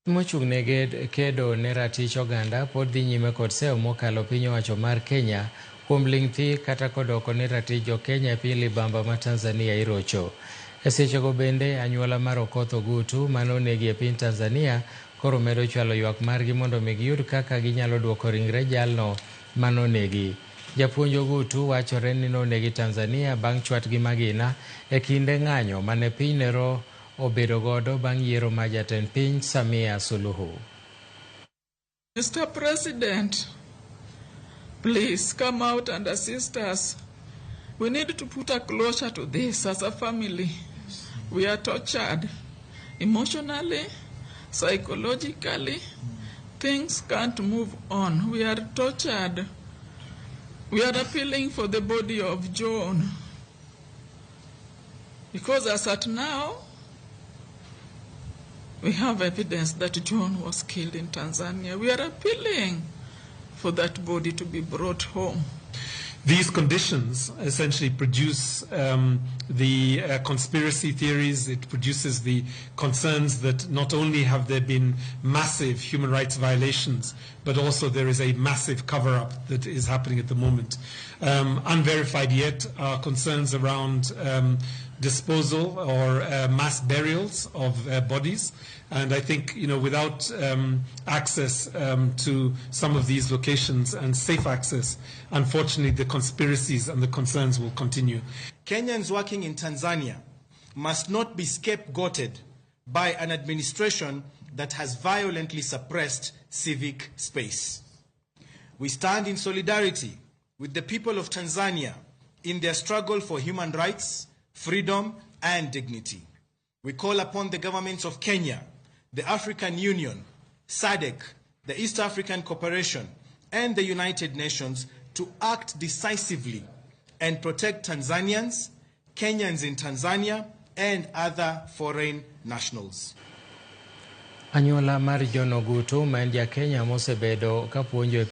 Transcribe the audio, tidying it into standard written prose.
Mochung'ne kedo ne ratich oganda pod dhi nyime kod seyo mokalo piny owacho mar Kenya kuom ling thii kata kodoko ne ratich jo-Kenya e piny libamba ma Tanzania irocho. E sechego bende anyuola mar Okoth Ogutu mane onegi e piny Tanzania koro medo chwalo ywak margi mondo omi giyud kaka ginyalo duoko ringre jalno mane onegi. Japuonj Ogutu wachore ni nonegi Tanzania bang' chwatgi magina e kinde ng'anyo mane piny nero obedo godo bang' yiero ma jatend piny Samia Suluhu. Mr. President, please come out and assist us. We need to put a closure to this as a family. We are tortured emotionally, psychologically. Things can't move on. We are tortured. We are appealing for the body of John. Because as at now, we have evidence that John was killed in Tanzania. We are appealing for that body to be brought home. These conditions essentially produce the conspiracy theories. It produces the concerns that not only have there been massive human rights violations, but also there is a massive cover-up that is happening at the moment. Unverified yet are concerns around disposal or mass burials of bodies. And I think, without access to some of these locations and safe access, unfortunately, the conspiracies and the concerns will continue. Kenyans working in Tanzania must not be scapegoated by an administration that has violently suppressed civic space. We stand in solidarity with the people of Tanzania in their struggle for human rights, freedom, and dignity. We call upon the governments of Kenya, the African Union, SADC, the East African Cooperation, and the United Nations to act decisively and protect Tanzanians, Kenyans in Tanzania, and other foreign nationals. Anyuola mar John Ogutu ma en ja Kenya mosebedo kapuonjo